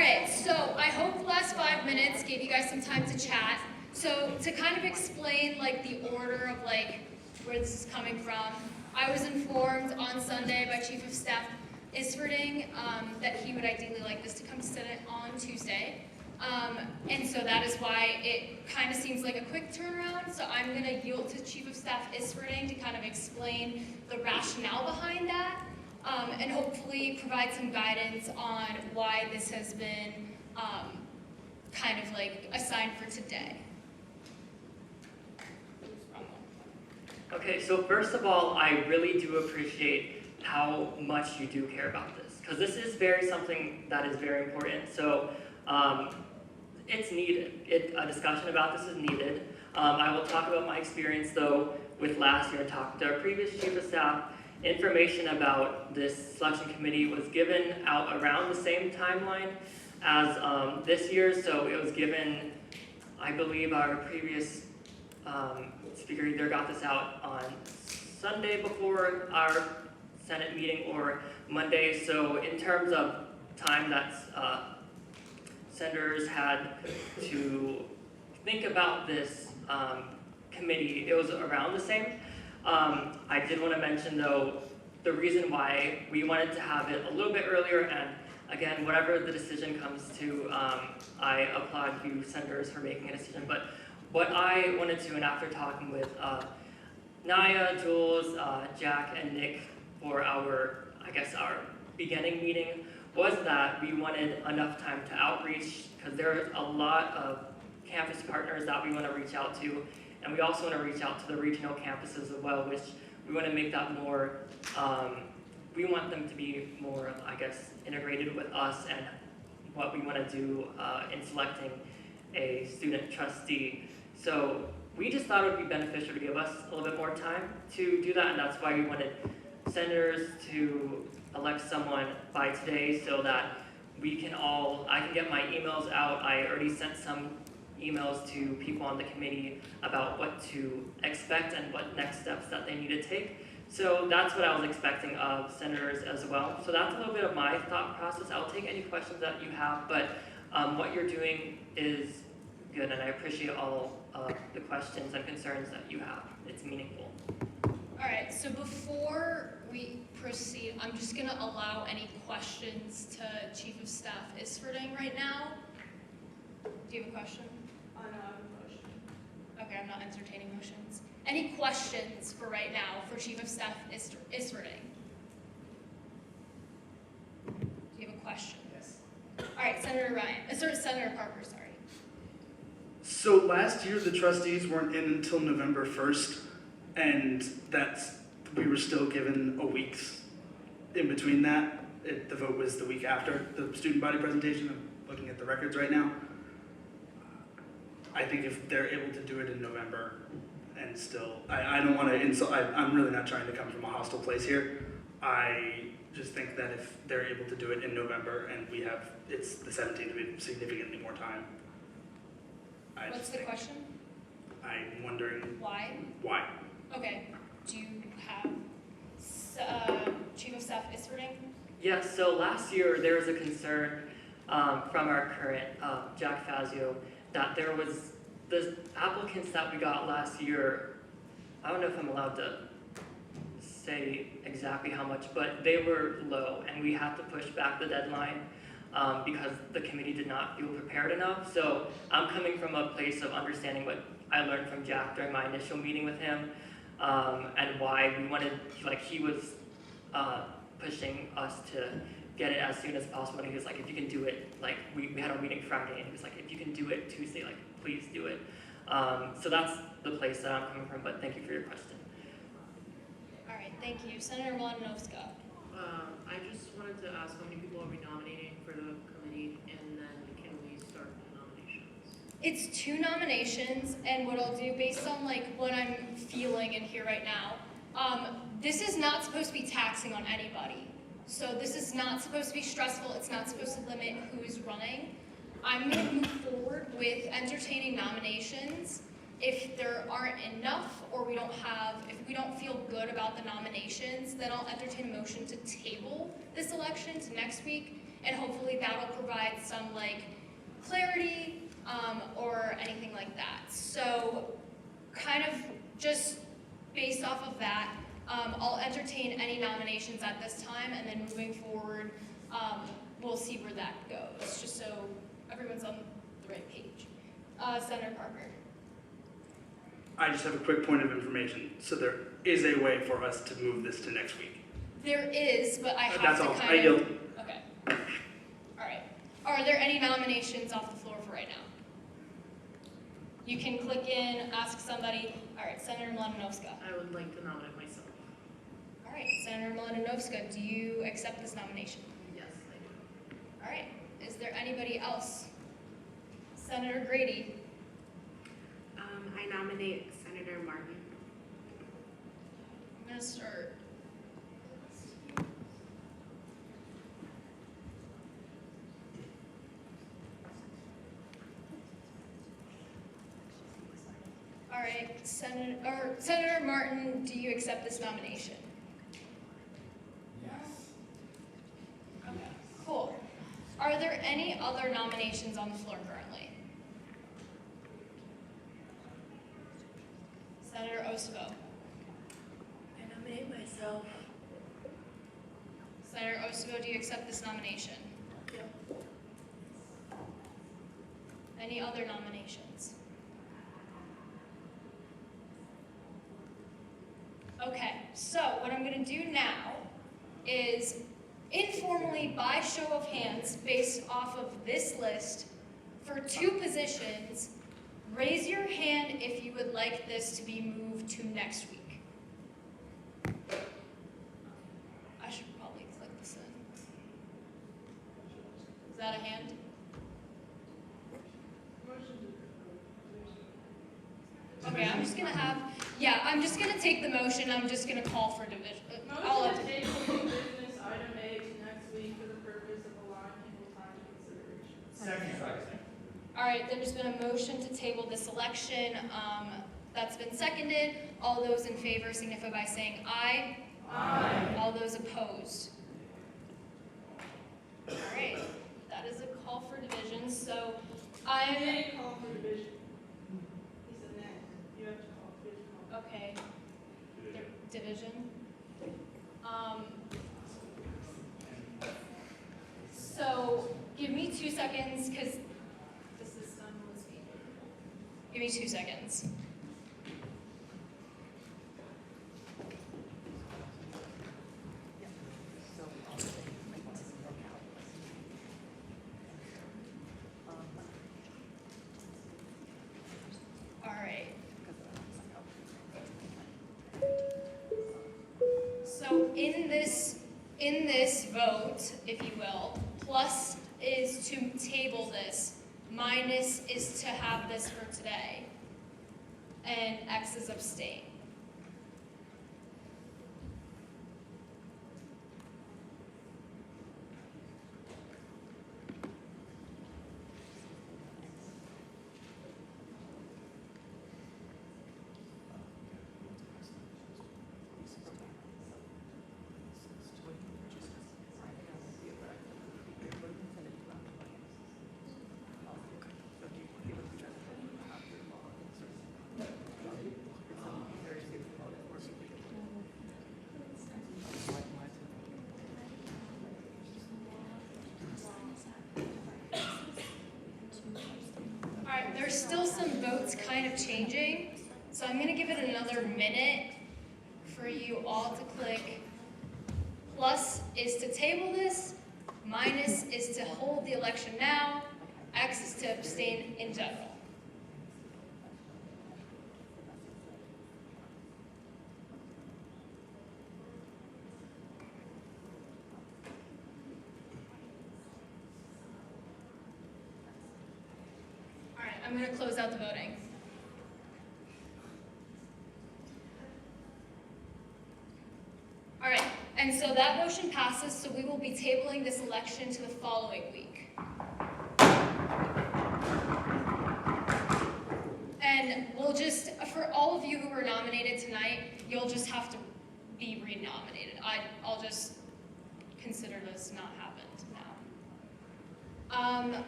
right, so I hope the last 5 minutes gave you guys some time to chat. So to kind of explain like the order of like where this is coming from, I was informed on Sunday by Chief of Staff Isfording that he would ideally like this to come to Senate on Tuesday. And so that is why it kind of seems like a quick turnaround. So I'm going to yield to Chief of Staff Isfording to kind of explain the rationale behind that and hopefully provide some guidance on why this has been kind of like assigned for today. Okay, so first of all, I really do appreciate how much you do care about this, because this is something that is very important. So it's needed. A discussion about this is needed. I will talk about my experience though with last year and talk to our previous Chief of Staff. Information about this selection committee was given out around the same timeline as this year, so it was given, I believe our previous speaker either got this out on Sunday before our Senate meeting or Monday. So in terms of time that senators had to think about this committee, it was around the same. I did want to mention though, the reason why we wanted to have it a little bit earlier, and again, whatever the decision comes to, I applaud you senators for making a decision, but what I wanted to, and after talking with Naya, Jules, Jack, and Nick for our beginning meeting, was that we wanted enough time to outreach, because there's a lot of campus partners that we want to reach out to, and we also want to reach out to the regional campuses as well, which we want to make that more, we want them to be more, integrated with us and what we want to do in selecting a student trustee. So we just thought it would be beneficial to give us a little bit more time to do that, and that's why we wanted senators to elect someone by today so that I can get my emails out. I already sent some emails to people on the committee about what to expect and what next steps that they need to take. So that's what I was expecting of senators as well. So that's a little bit of my thought process. I'll take any questions that you have, but what you're doing is good, and I appreciate all of the questions and concerns that you have. It's meaningful. All right, so before we proceed, I'm just going to allow any questions to Chief of Staff Isfording right now. Do you have a question? No, I have a motion. Okay, I'm not entertaining motions. Any questions for right now for Chief of Staff Isfording? Do you have a question? Yes. All right, Senator Parker, sorry. So last year the trustees weren't in until November 1st, and we were still given a week's in between that. The vote was the week after the student body presentation. I'm looking at the records right now. I think if they're able to do it in November and still, I don't want to insult, I'm really not trying to come from a hostile place here. I just think that if they're able to do it in November and it's the 17th, we have significantly more time. What's the question? I'm wondering Why? why. Okay, do you have Chief of Staff Isfording? Yes, so last year there was a concern from our current Jack Fazio that there was the applicants that we got last year. I don't know if I'm allowed to say exactly how much, but they were low, and we had to push back the deadline because the committee did not feel prepared enough. So I'm coming from a place of understanding what I learned from Jack during my initial meeting with him, and why we wanted, he was pushing us to get it as soon as possible. And he was like, if you can do it, we had our meeting Friday, and he was like, if you can do it Tuesday, please do it. So that's the place that I'm coming from, but thank you for your question. All right, thank you. Senator Mladenovska. I just wanted to ask how many people are we nominating for the committee, and then can we start the nominations? It's 2 nominations, and what I'll do based on what I'm feeling in here right now, this is not supposed to be taxing on anybody. So this is not supposed to be stressful. It's not supposed to limit who's running. I'm going to move forward with entertaining nominations if there aren't enough, or if we don't feel good about the nominations, then I'll entertain a motion to table this election to next week, and hopefully that'll provide some like clarity, or anything like that. So, kind of just based off of that, I'll entertain any nominations at this time, and then moving forward, we'll see where that goes, just so everyone's on the right page. Senator Parker. I just have a quick point of information. So there is a way for us to move this to next week. There is, but I have That's to all. kind I of. yield. Okay. All right. Are there any nominations off the floor for right now? You can click in, ask somebody. All right, Senator Mladenovska. I would like to nominate myself. All right, Senator Mladenovska, do you accept this nomination? Yes, I do. All right. Is there anybody else? Senator Grady. I nominate Senator Martin. I'm gonna start. All right, Senator Martin, do you accept this nomination? Yes. Okay, cool. Are there any other nominations on the floor currently? Senator Ossovo. I nominate myself. Senator Ossovo, do you accept this nomination? Yep. Any other nominations? Okay, so what I'm gonna do now is informally, by show of hands, based off of this list, for 2 positions, raise your hand if you would like this to be moved to next week. I should probably click this in. Is that a hand? Okay, I'm just gonna take the motion, I'm just gonna call for division. Motion to table new business item A to next week for the purpose of allowing people time to consideration. Second. All right, there's been a motion to table this election, that's been seconded. All those in favor signify by saying aye. Aye. All those opposed? All right, that is a call for division, so I I'm, didn't call for division. He said next. You have to call division. okay, division. So, give me 2 seconds, because the system was being. Give me 2 seconds. All right. So in this vote, if you will, plus is to table this, minus is to have this for today, and X is abstain. All right, there's still some votes kind of changing, so I'm gonna give it another minute for you all to click. Plus is to table this, minus is to hold the election now, X is to abstain in general. All right, I'm gonna close out the voting. All right, and so that motion passes, so we will be tabling this election to the following week. And then we'll just, for all of you who were nominated tonight, you'll just have to be re-nominated. I'll just consider this not happened now.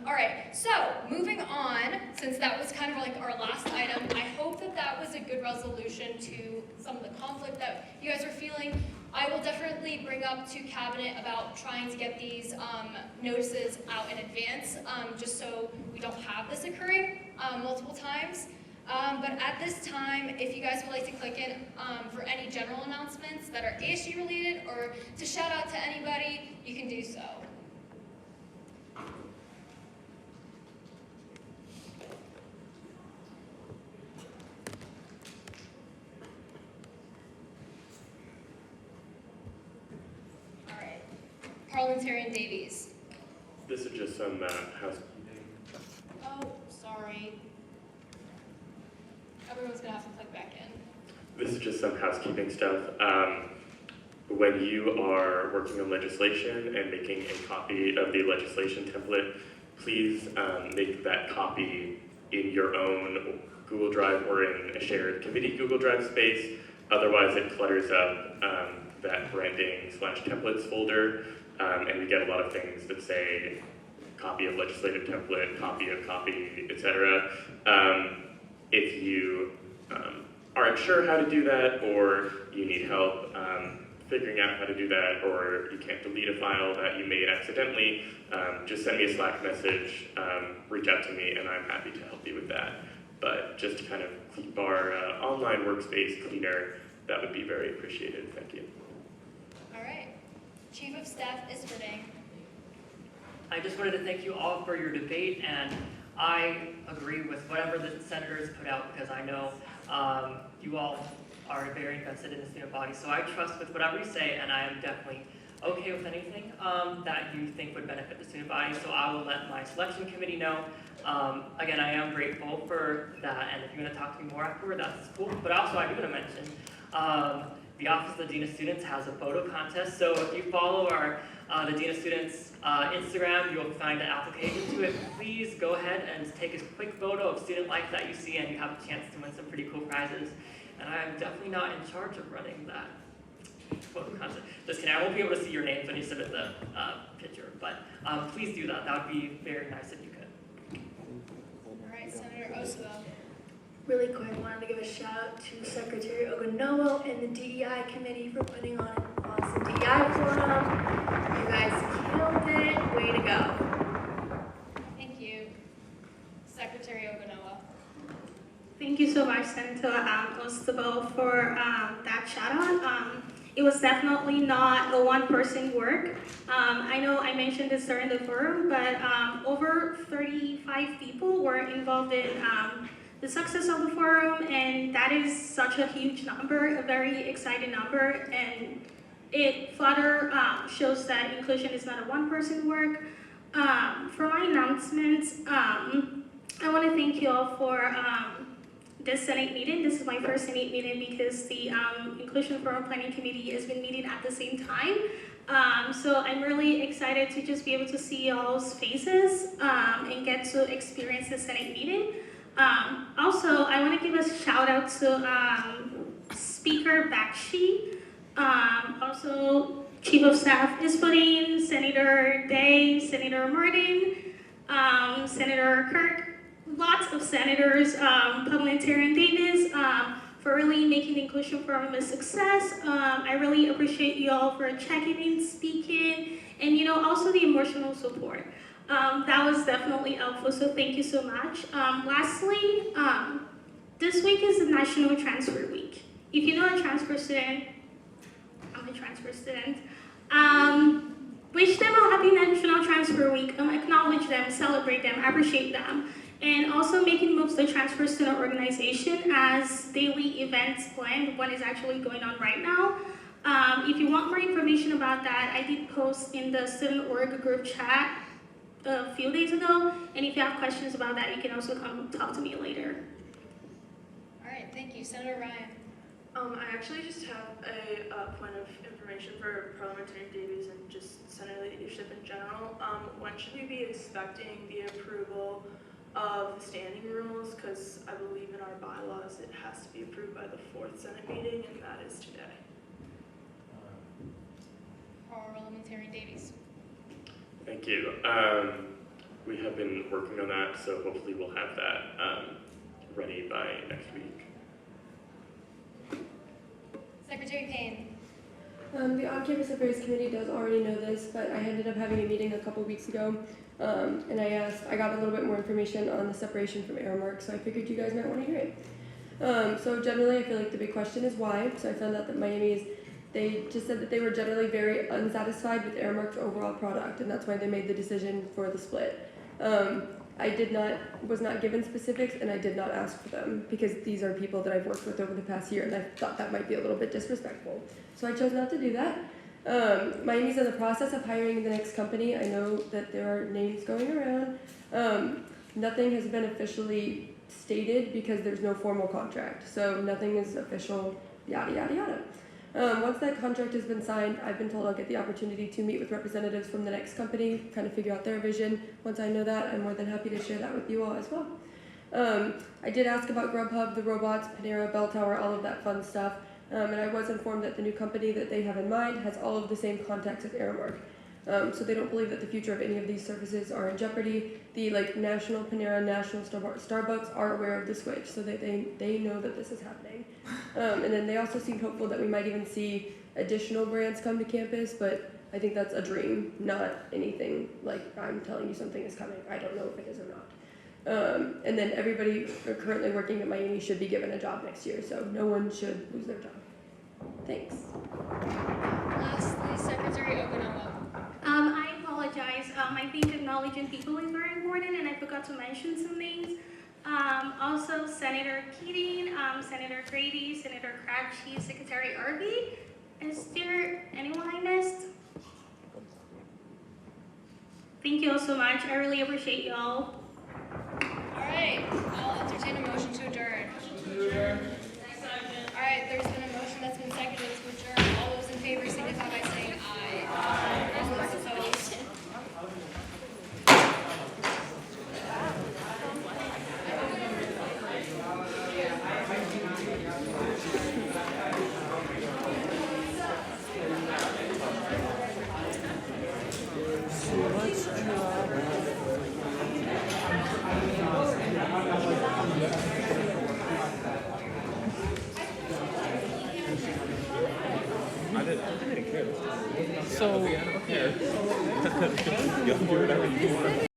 All right, so moving on, since that was kind of like our last item, I hope that that was a good resolution to some of the conflict that you guys are feeling. I will definitely bring up to cabinet about trying to get these notices out in advance, just so we don't have this occurring multiple times. But at this time, if you guys would like to click in for any general announcements that are ASU related or to shout out to anybody, you can do so. All right, Parliamentarian Davies. This is just some housekeeping. Oh, sorry. Everyone's gonna have to click back in. This is just some housekeeping stuff. When you are working on legislation and making a copy of the legislation template, please make that copy in your own Google Drive or in a shared committee Google Drive space. Otherwise, it clutters up that branding/templates folder, and we get a lot of things that say copy of legislative template, copy of copy, etc. If you aren't sure how to do that, or you need help figuring out how to do that, or you can't delete a file that you made accidentally, just send me a Slack message, reach out to me, and I'm happy to help you with that. But just to kind of keep our online workspace cleaner, that would be very appreciated. Thank you. All right. Chief of Staff Isfording. I just wanted to thank you all for your debate, and I agree with whatever the senators put out, because I know you all are very invested in the student body, so I trust with whatever you say, and I am definitely okay with anything that you think would benefit the student body, so I will let my selection committee know. Again, I am grateful for that, and if you want to talk to me more afterward, that's cool. But also, I do want to mention, the Office of the Dean of Students has a photo contest, so if you follow the Dean of Students Instagram, you'll find an application to it. Please go ahead and take a quick photo of student life that you see, and you have a chance to win some pretty cool prizes. And I'm definitely not in charge of running that photo contest. Just kidding, I won't be able to see your names when you submit the picture, but please do that. That would be very nice if you could. All right, Senator Ossobo. Really quick, I wanted to give a shout out to Secretary Ogonowo and the DEI committee for putting on an awesome DEI forum. You guys killed it. Way to go. Thank you. Secretary Ogonowo. Thank you so much, Senator Ossobo, for that shout out. It was definitely not a one-person work. I know I mentioned this during the forum, but over 35 people were involved in the success of the forum, and that is such a huge number, a very exciting number, and it further shows that inclusion is not a one-person work. For my announcements, I want to thank you all for this Senate meeting. This is my first Senate meeting because the Inclusion Forum Planning Committee has been meeting at the same time. So I'm really excited to just be able to see y'all's faces and get to experience the Senate meeting. Also, I want to give a shout out to Speaker Bakshi, also Chief of Staff Isfording, Senator Day, Senator Martin, Senator Kirk, lots of senators, Parliamentarian Davis, for really making the Inclusion Forum a success. I really appreciate you all for checking in, speaking, and also the emotional support. That was definitely helpful, so thank you so much. Lastly, this week is the National Transfer Week. If you know a transfer student, I'm a transfer student, wish them a happy National Transfer Week, acknowledge them, celebrate them, appreciate them. And also making moves the Transfer Student Organization as daily events planned, what is actually going on right now. If you want more information about that, I did post in the Student Org group chat a few days ago, and if you have questions about that, you can also come talk to me later. All right, thank you. Senator Ryan. I actually just have a point of information for Parliamentarian Davies and just Senate leadership in general. When should we be expecting the approval of the standing rules, because I believe in our bylaws it has to be approved by the 4th Senate meeting, and that is today. Parliamentarian Davies. Thank you. We have been working on that, so hopefully we'll have that ready by next week. Secretary Payne. The On-Campus Affairs Committee does already know this, but I ended up having a meeting a couple weeks ago, and I got a little bit more information on the separation from Aramark, so I figured you guys might want to hear it. So generally, I feel like the big question is why. So I found out that they just said that they were generally very unsatisfied with Aramark's overall product, and that's why they made the decision for the split. I was not given specifics, and I did not ask for them because these are people that I've worked with over the past year, and I thought that might be a little bit disrespectful. So I chose not to do that. Miami's in the process of hiring the next company. I know that there are names going around. Nothing has been officially stated because there's no formal contract, so nothing is official, yada, yada, yada. Once that contract has been signed, I've been told I'll get the opportunity to meet with representatives from the next company, kind of figure out their vision. Once I know that, I'm more than happy to share that with you all as well. I did ask about Grubhub, the robots, Panera, Bell Tower, all of that fun stuff. And I was informed that the new company that they have in mind has all of the same contacts as Aramark. So they don't believe that the future of any of these services are in jeopardy. The national Panera, national Starbucks are aware of the switch, so that they know that this is happening. And then they also seemed hopeful that we might even see additional brands come to campus, but I think that's a dream, not anything like I'm telling you something is coming. I don't know if it is or not. And then everybody currently working at Miami should be given a job next year, so no one should lose their job. Thanks. Lastly, Secretary Okonomo. I apologize. I think acknowledging people is very important, and I forgot to mention some names. Also, Senator Keating, Senator Grady, Senator Crabtree, Secretary Irby. Is there anyone I missed? Thank you all so much. I really appreciate y'all. All right, I'll entertain a motion to adjourn. All right, there's been a motion that's been seconded to adjourn. All those in favor signify by saying aye. All those opposed. So, y'all do whatever you want.